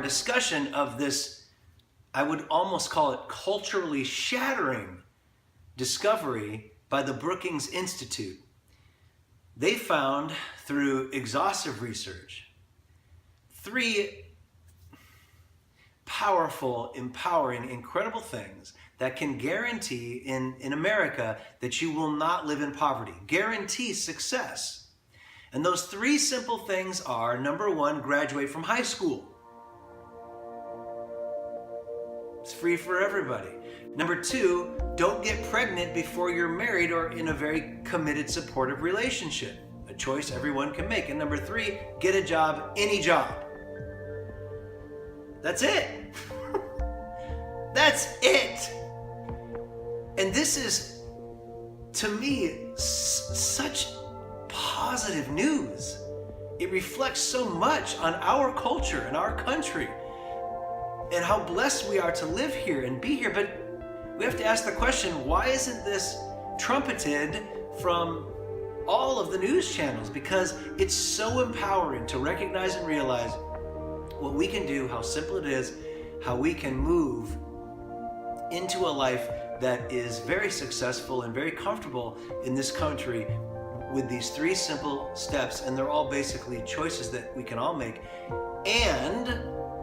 our discussion of this, I would almost call it culturally shattering discovery by the Brookings Institute. They found through exhaustive research 3 powerful, empowering, incredible things that can guarantee in America that you will not live in poverty, guarantee success. And those 3 simple things are, number 1, graduate from high school. It's free for everybody. Number 2, don't get pregnant before you're married or in a very committed, supportive relationship. A choice everyone can make. And number 3, get a job, any job. That's it. That's it. And this is, to me, such positive news. It reflects so much on our culture and our country and how blessed we are to live here and be here. But we have to ask the question, why isn't this trumpeted from all of the news channels? Because it's so empowering to recognize and realize what we can do, how simple it is, how we can move into a life that is very successful and very comfortable in this country with these 3 simple steps. And they're all basically choices that we can all make. And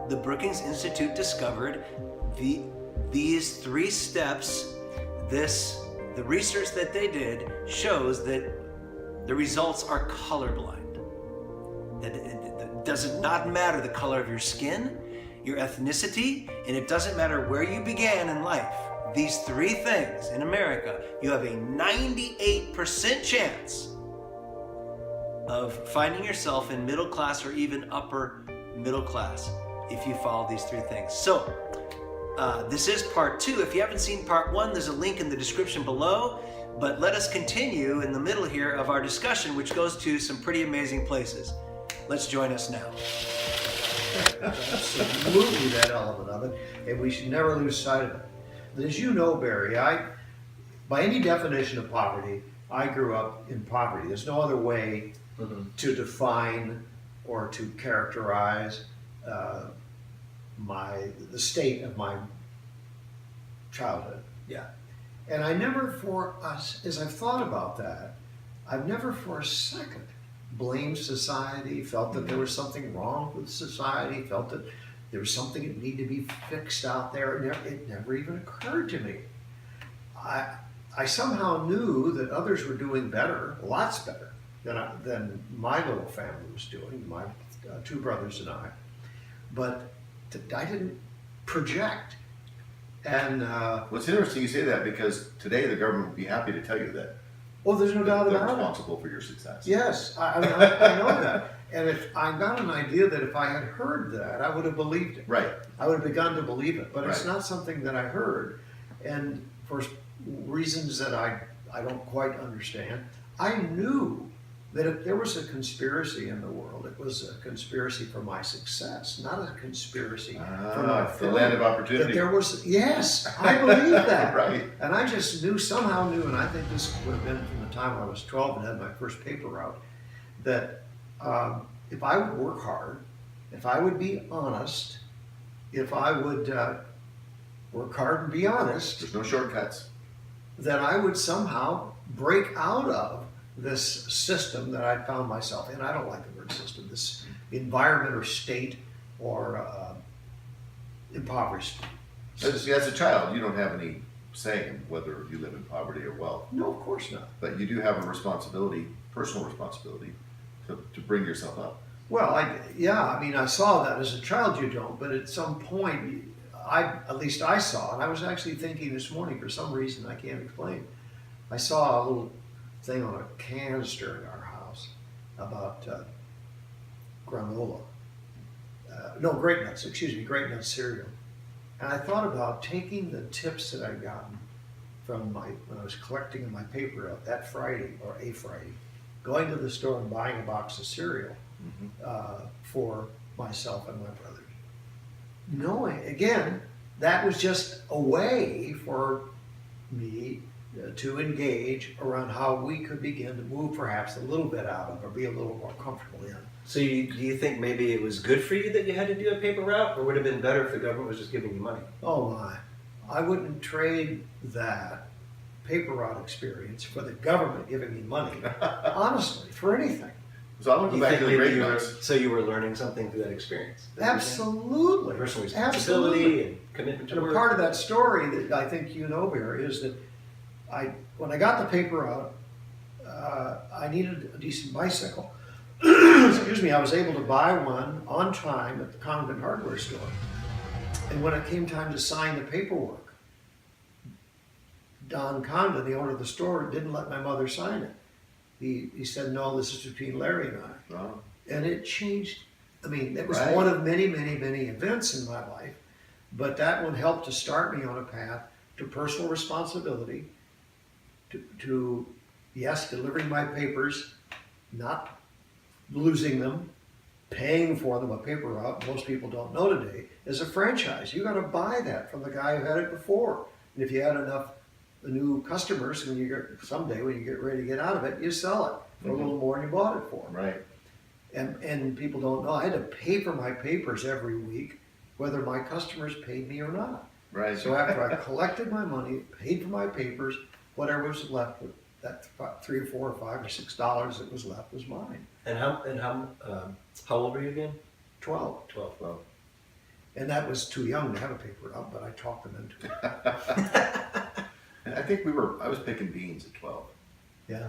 the Brookings Institute discovered these 3 steps. The research that they did shows that the results are colorblind. That it does not matter the color of your skin, your ethnicity, and it doesn't matter where you began in life. These 3 things in America, you have a 98% chance of finding yourself in middle class or even upper middle class if you follow these 3 things. So this is part 2. If you haven't seen part 1, there's a link in the description below. But let us continue in the middle here of our discussion, which goes to some pretty amazing places. Let's join us now. Absolutely, that element of it, and we should never lose sight of it. But as you know, Barry, by any definition of poverty, I grew up in poverty. There's no other way to define or to characterize the state of my childhood. Yeah. And I never as I've thought about that, I've never for a second blamed society, felt that there was something wrong with society, felt that there was something that needed to be fixed out there. It never even occurred to me. I somehow knew that others were doing better, lots better, than my little family was doing, my 2 brothers and I. But I didn't project. And what's interesting you say that, because today the government would be happy to tell you that. Oh, there's no doubt they're about it. responsible for your success. Yes, I know that. And if I got an idea that if I had heard that, I would have believed it. Right. I would have begun to believe it. But it's Right. not something that I heard. And for reasons that I don't quite understand, I knew that if there was a conspiracy in the world, it was a conspiracy for my success, not a conspiracy for my the failure. land of opportunity. That there was, yes, I believe that. Right. And I just somehow knew, and I think this would have been from the time I was 12 and had my first paper route, that if I would work hard, if I would be honest, if I would work hard and be honest, There's no shortcuts. that I would somehow break out of this system that I found myself in. I don't like the word system, this environment or state or impoverished. As a child, you don't have any say in whether you live in poverty or wealth. No, of course not. But you do have a responsibility, personal responsibility, to bring yourself up. Well, I saw that as a child. You don't, but at some point, at least I saw, and I was actually thinking this morning for some reason I can't explain. I saw a little thing on a canister in our house about granola. Grape nuts, grape nut cereal. And I thought about taking the tips that I'd gotten from when I was collecting my paper out that Friday or a Friday, going to the store and buying a box of cereal for myself and my brothers. Knowing, again, that was just a way for me to engage around how we could begin to move perhaps a little bit out of or be a little more comfortable in So do you think maybe it was good for you that you had to do a paper route, or would it have been better if the government was just giving you money? Oh my, I wouldn't trade that paper route experience for the government giving me money, honestly, for anything. So I'm Do gonna you go back think to the maybe grade you were, notes. so you were learning something through that experience? Is that what you're saying? Absolutely. Personal responsibility Absolutely. and commitment to And a work. part of that story that I think you know, Barry, is that when I got the paper route, I needed a decent bicycle. Excuse me, I was able to buy one on time at the Condon hardware store. And when it came time to sign the paperwork, Don Condon, the owner of the store, didn't let my mother sign it. He said, no, this is between Larry and I. Oh, And it changed. I mean, it was Right. one of many, many, many events in my life, but that one helped to start me on a path to personal responsibility, to yes, delivering my papers, not losing them, paying for them, a paper route, most people don't know today, is a franchise. You got to buy that from the guy who had it before. And if you had enough new customers, when you get someday when you get ready to get out of it, you sell it for a little more than you bought it for. right. And people don't know. I had to pay for my papers every week, whether my customers paid me or not. Right. So after I collected my money, paid for my papers, whatever was left, that $3 or $4 or $5 or $6 that was left was mine. And how old were you again? 12. 12. Well, And that was too young to have a paper route, but I talked them into it. I think I was picking beans at 12. Yeah.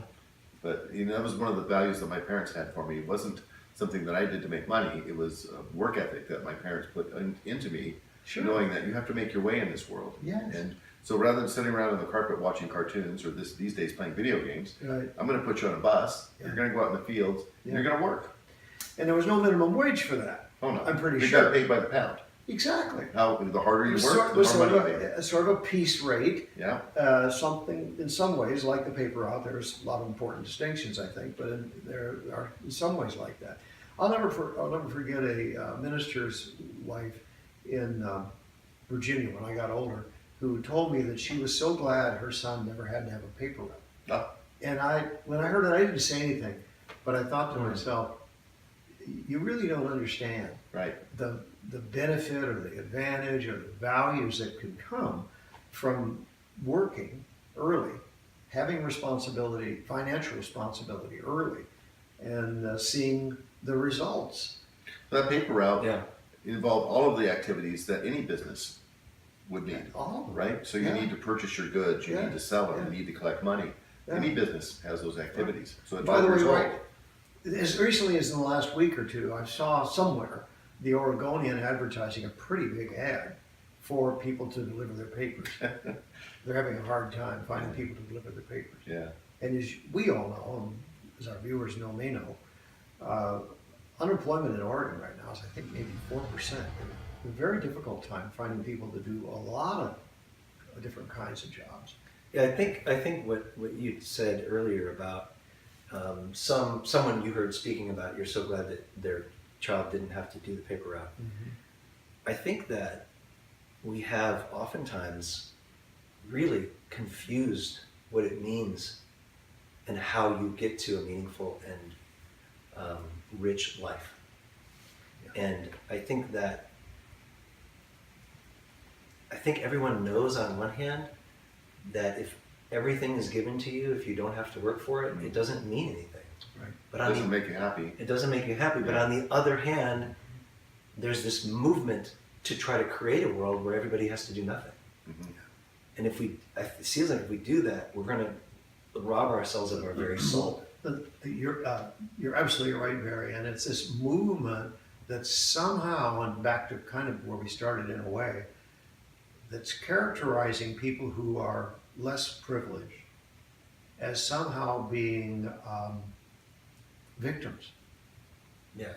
But that was one of the values that my parents had for me. It wasn't something that I did to make money. It was a work ethic that my parents put into me, Sure. knowing that you have to make your way in this world. Yes. And so rather than sitting around on the carpet watching cartoons or these days playing video games, Right. I'm going to put you on a bus. Yeah. You're going to go out in the fields. And you're Yeah. going to work. And there was no minimum wage for that. Oh no, I'm pretty you sure. got paid by the pound. Exactly. The harder It you was work, was the more sort money of you pay. sort of a piece rate. Yeah. Something in some ways like the paper route. There's a lot of important distinctions, I think, but there are in some ways like that. I'll never forget a minister's wife in Virginia when I got older, who told me that she was so glad her son never had to have a paper route. Oh, And when I heard it, I didn't say anything, but I thought to myself, you really don't understand right. the benefit or the advantage or the values that can come from working early, having responsibility, financial responsibility early, and seeing the results. That paper route Yeah. involved all of the activities that any business would need. All of them. Right? So you Yeah. need to purchase your goods, you Yeah. need to sell them, Yeah. you need to collect money. Yeah. Any business has those activities. So at By the 12 way, years old, right, as recently as in the last week or two, I saw somewhere the Oregonian advertising a pretty big ad for people to deliver their papers. They're having a hard time finding people to deliver their papers. yeah. And as we all know, and as our viewers may know, unemployment in Oregon right now is, I think, maybe 4%. A very difficult time finding people to do a lot of different kinds of jobs. Yeah, I think what you said earlier about someone you heard speaking about, you're so glad that their child didn't have to do the paper route. Mm-hmm. I think that we have oftentimes really confused what it means and how you get to a meaningful and rich life. And I think everyone knows on one hand that if everything is given to you, if you don't have to work for it, it doesn't mean anything. Right. But It on doesn't the, make you happy. it doesn't make you happy. But on the other hand, there's this movement to try to create a world where everybody has to do nothing. Mhm. And it seems like if we do that, we're going to rob ourselves of our very soul. You're absolutely right, Barry. And it's this movement that somehow, and back to kind of where we started in a way, that's characterizing people who are less privileged as somehow being victims. Yeah.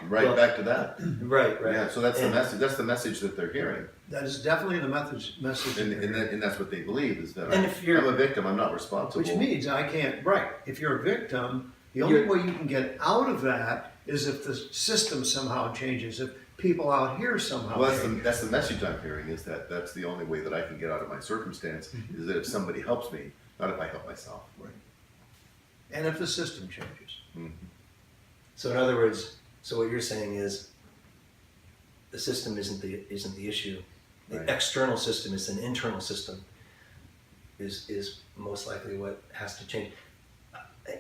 Right back to that. Right. Yeah. So that's the message. That's the message that they're hearing, That is definitely the message. and that's what they believe is that And if you're- I'm a victim. I'm not responsible. Which means I can't, right, if you're a victim, the only way you can get out of that is if the system somehow changes, if people out here somehow Well, change. that's the message I'm hearing is that that's the only way that I can get out of my circumstance is that if somebody helps me, not if I help myself. Right. And if the system changes. Mhm. So in other words, So what you're saying is the system isn't the issue. The Right. external system is an internal system. Is most likely what has to change.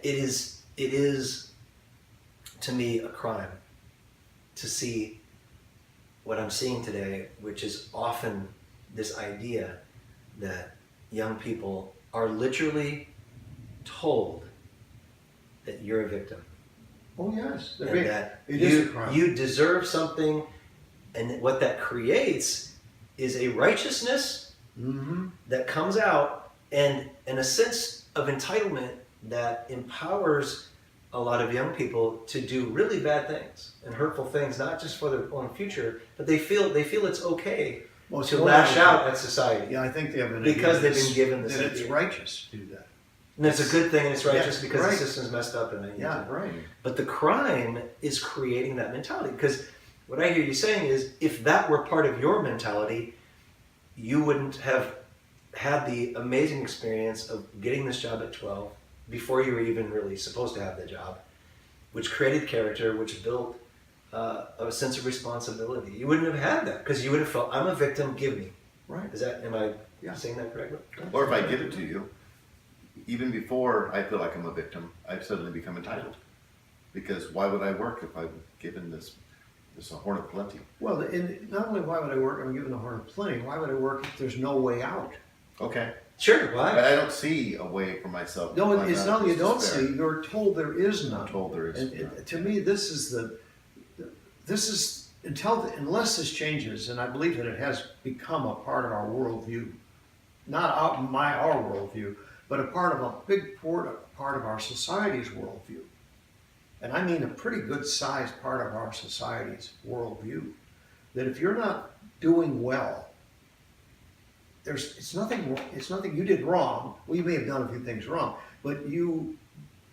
It is to me a crime to see what I'm seeing today, which is often this idea that young people are literally told that you're a victim. Oh yes, And that it is a crime. you deserve something, and what that creates is a righteousness Mm-hmm. that comes out and a sense of entitlement that empowers a lot of young people to do really bad things and hurtful things, not just for their own future, but they feel it's okay Well, it's to more lash like- out at society. Yeah, I think they have an Because idea they've been given this that it's idea. righteous to do that. And it's a good thing and it's righteous Yeah, because right. the system's messed up and Yeah, right. But the crime is creating that mentality. Because what I hear you saying is, if that were part of your mentality, you wouldn't have had the amazing experience of getting this job at 12 before you were even really supposed to have the job, which created character, which built a sense of responsibility. You wouldn't have had that because you would have felt, I'm a victim, give me. Right. Am I Yeah. saying that correctly? Or if I give it to you, even before I feel like I'm a victim, I've suddenly become entitled. Because why would I work if I'm given this a horn of plenty? Well, and not only why would I work, I'm given a horn of plenty. Why would I work if there's no way out? Okay. Sure, why? I don't see a way for myself. No, to it's climb out not of you this don't despair. see. You're told there is none. I'm told there is And none. to me, this is unless this changes, and I believe that it has become a part of our worldview, not our worldview, but a part of a big part of our society's worldview. And I mean a pretty good sized part of our society's worldview. That if you're not doing well, it's nothing you did wrong. Well, you may have done a few things wrong, but you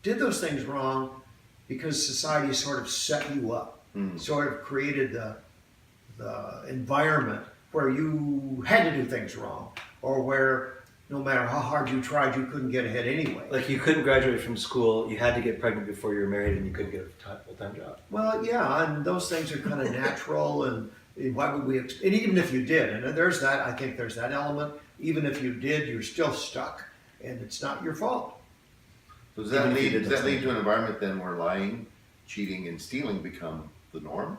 did those things wrong because society sort of set you up, sort of created the environment where you had to do things wrong, or where no matter how hard you tried, you couldn't get ahead anyway. Like you couldn't graduate from school, you had to get pregnant before you were married, and you couldn't get a full-time job. Well, yeah, and those things are kind of natural, and why would we? And even if you did, and there's that, I think there's that element. Even if you did, you're still stuck, and it's not your fault. So does that Even if you lead, did does that those lead to an environment then where lying, cheating, and stealing become the norm?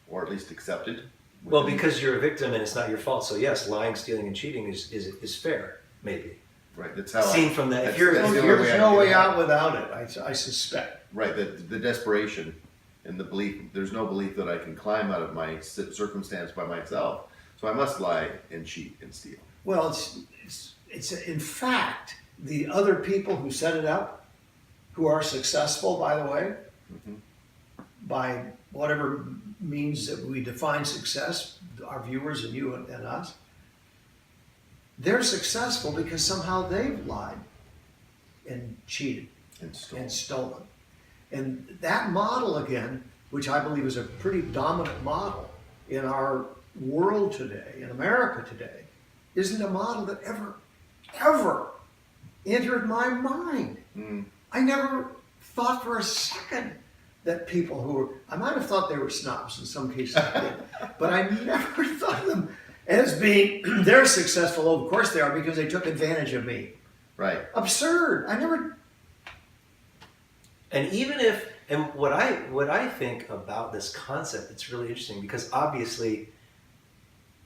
Or at least accepted? Well, within- because you're a victim and it's not your fault. So yes, lying, stealing, and cheating is fair, maybe. Right, that's how Seen from that, if that's- you're- that's the only There's no I way can- out without it. I suspect. Right, the desperation and the belief, there's no belief that I can climb out of my circumstance by myself, so I must lie and cheat and steal. Well, it's in fact the other people who set it up, who are successful, by the way, by whatever means that we define success, our viewers and you and us. They're successful because somehow they've lied and cheated And stole. and stolen. And that model, again, which I believe is a pretty dominant model in our world today, in America today, isn't a model that ever entered my mind. I never thought for a second that people who were, I might have thought they were snobs in some cases, I did, but I never thought of them as being, they're successful. Oh, of course they are, because they took advantage of me. Right. Absurd. I never. And even if, and what I think about this concept, it's really interesting because obviously,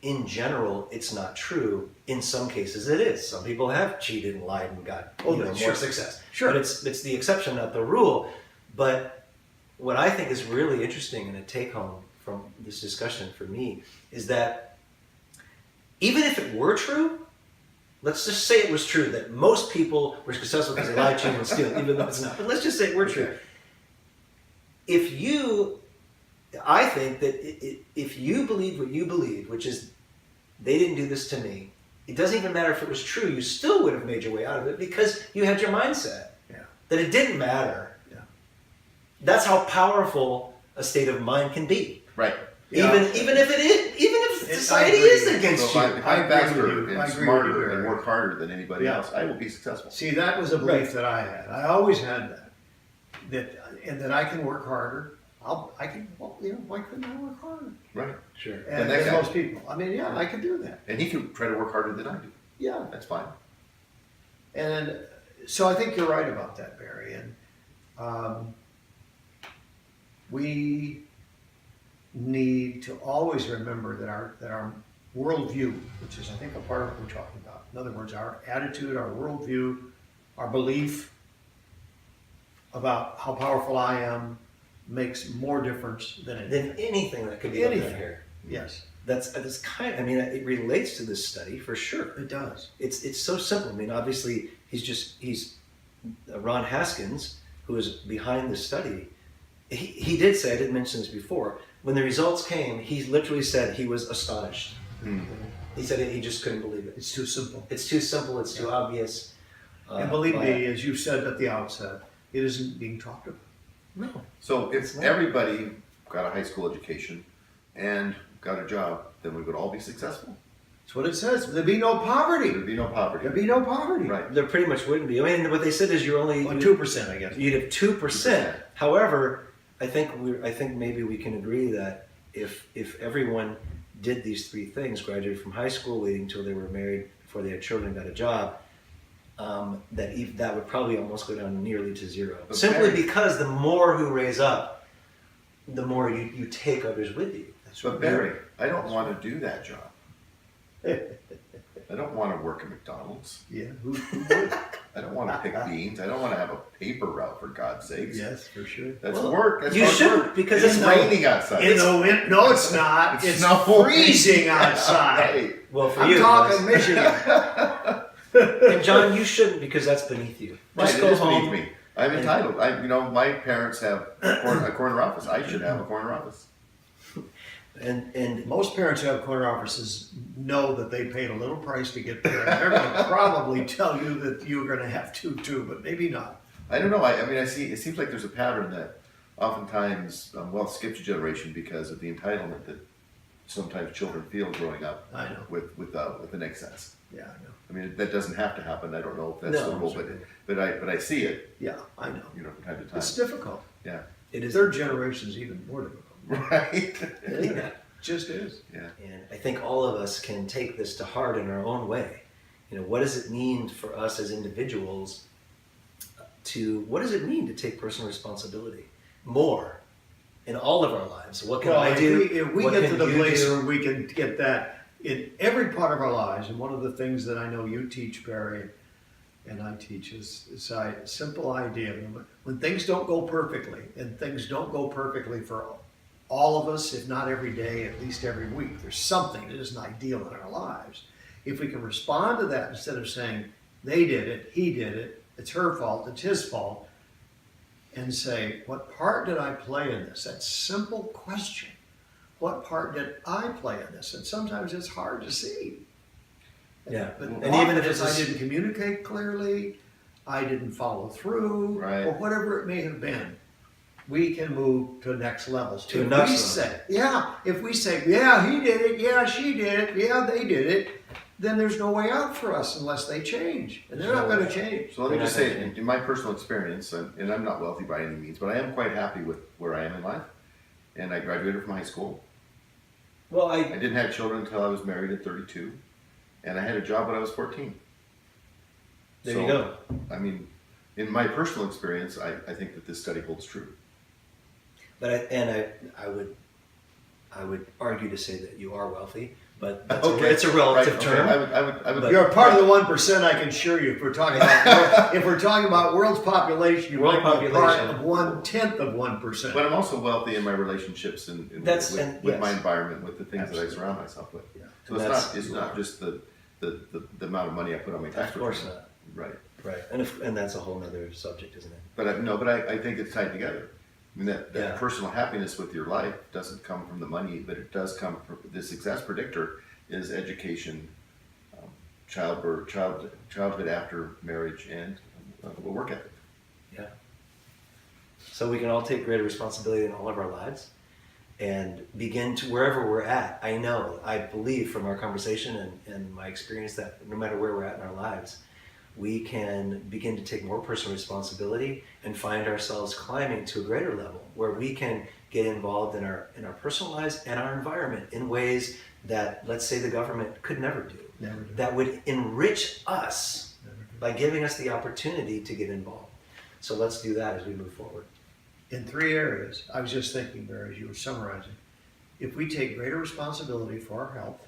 in general, it's not true. In some cases, it is. Some people have cheated and lied and got more sure. success. Sure. But it's the exception, not the rule. But what I think is really interesting and a take home from this discussion for me is that even if it were true, let's just say it was true that most people were successful because they lied, cheated, and steal, even though it's not. But let's just say it were true. I think that if you believe what you believe, which is they didn't do this to me, it doesn't even matter if it was true, you still would have made your way out of it because you had your mindset that it didn't matter. Yeah. That's how powerful a state of mind can be. Right. Yeah. Even if society agree. is against So you. if I I'm agree with faster you. I and agree with you, smarter and Barry. work harder than anybody Yeah. else, I will be successful. See, that was a belief that I had. I always had that I can work harder, I can, well, why couldn't I work harder? Right. Sure. And that as guy- most people, I mean, yeah, I could do that. And he can try to work harder than I do. Yeah. That's fine. And so I think you're right about that, Barry. And we need to always remember that our worldview, which is I think a part of what we're talking about. In other words, our attitude, our worldview, our belief about how powerful I am makes more difference than anything. Than anything that could be looked at Anything. here. Yes, That's kind. I mean, it relates to this study for sure. it does. It's so simple. I mean, obviously, he's Ron Haskins, who is behind this study. He did say, I didn't mention this before, when the results came, he literally said he was astonished. Mm. He said he just couldn't believe it. It's too simple. It's too simple. It's too obvious. And believe but- me, as you said at the outset, it isn't being talked about. No. So It's if not. everybody got a high school education and got a job, then we would all be successful. That's what it says. There'd be no poverty. There'd be no poverty. There'd be no poverty. Right. There pretty much wouldn't be. I mean, what they said is you're only Well, 2%, I guess. you'd have 2%. However, I think maybe we can agree that if everyone did these three things, graduated from high school, waiting until they were married before they had children, got a job, that would probably almost go down nearly to zero. But Simply Barry- because the more who raise up, the more you take others with you. But Barry, I don't want to do that job. I don't want to work at McDonald's. Yeah, who would? I don't want to pick beans. I don't want to have a paper route, for God's sakes. Yes, for sure. That's Well, work. That's you hard shouldn't, work. because it's it's raining outside. No, it's not. It's It's snowing. freezing outside. Hey, Well, for I'm you, talking guys. Michigan. And John, you shouldn't, because that's beneath you. right, Just it go is home. beneath me. I'm and- entitled. My parents have a corner office. I should have a corner office. And Most parents who have corner offices know that they paid a little price to get there. And they're going to probably tell you that you're going to have to too, but maybe not. I don't know. I see. It seems like there's a pattern that oftentimes wealth skips a generation because of the entitlement that sometimes children feel growing up I know. with an excess. Yeah, I know. I mean, that doesn't have to happen. I don't know if that's No, the rule, certainly. but I see it, Yeah, I know. from time to time. It's difficult. Yeah. it is. Third generation is even more difficult. Right. Yeah. Just is. Yeah. And I think all of us can take this to heart in our own way. What does it mean for us as individuals what does it mean to take personal responsibility more in all of our lives? What can I do? If we What get can to the you place do? where we can get that in every part of our lives, and one of the things that I know you teach, Barry, and I teach is this simple idea. When things don't go perfectly, and things don't go perfectly for all of us, if not every day, at least every week, there's something that isn't ideal in our lives. If we can respond to that instead of saying, they did it, he did it, it's her fault, it's his fault, and say, what part did I play in this? That simple question. What part did I play in this? And sometimes it's hard to see. Yeah. But And often even if it's I didn't communicate clearly, I didn't follow through, Right. or whatever it may have been, we can move to next levels. To If next we level. say, if we say, yeah, he did it, yeah, she did it, yeah, they did it, then there's no way out for us unless they change. And they're not going to change. So let me just say, in my personal experience, and I'm not wealthy by any means, but I am quite happy with where I am in life. And I graduated from high school. Well, I didn't have children until I was married at 32, and I had a job when I was 14. there you go. I mean, in my personal experience, I think that this study holds true. But I would argue to say that you are wealthy, but that's Okay. it's a relative Right, term. okay. I would. But- You're a part of the 1%, I can assure you. If we're talking about world's population, you World might be a part population. of 1/10 of 1%. But I'm also wealthy in my relationships and with my yes. environment, with the things that I Absolutely. surround myself with. Yeah. So And it's not just the amount of money I put on my tax Of course return. not. Right. Right. And that's a whole other subject, isn't it? But I think it's tied together. I mean, that Yeah. personal happiness with your life doesn't come from the money, but it does come from the success predictor is education, childhood after marriage, and a work ethic. Yeah. So we can all take greater responsibility in all of our lives and begin to, wherever we're at, I believe from our conversation and my experience that no matter where we're at in our lives, we can begin to take more personal responsibility and find ourselves climbing to a greater level where we can get involved in our personal lives and our environment in ways that, let's say, the government could never do. Never do. That would enrich us Never do. by giving us the opportunity to get involved. So let's do that as we move forward. In 3 areas, I was just thinking, Barry, as you were summarizing, if we take greater responsibility for our health,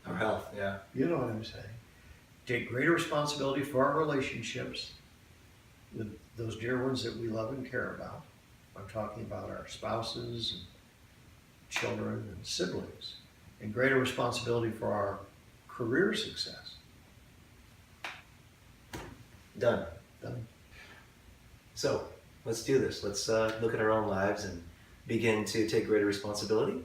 Our health, yeah. you know what I'm saying, take greater responsibility for our relationships with those dear ones that we love and care about. I'm talking about our spouses and children and siblings, and greater responsibility for our career success. Done. Done. So let's do this. Let's look at our own lives and begin to take greater responsibility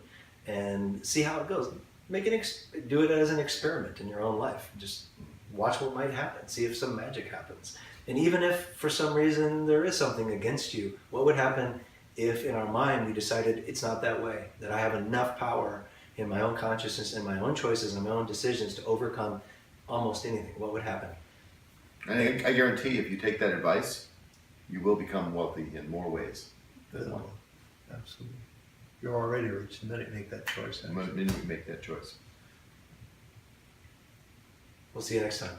and see how it goes. Do it as an experiment in your own life. Just watch what might happen. See if some magic happens. And even if for some reason there is something against you, what would happen if in our mind we decided it's not that way, that I have enough power in my own consciousness and my own choices and my own decisions to overcome almost anything? What would happen? And I guarantee if you take that advice, you will become wealthy in more ways than one. Absolutely. You're already rich the minute you make that choice. The minute you make that choice. We'll see you next time.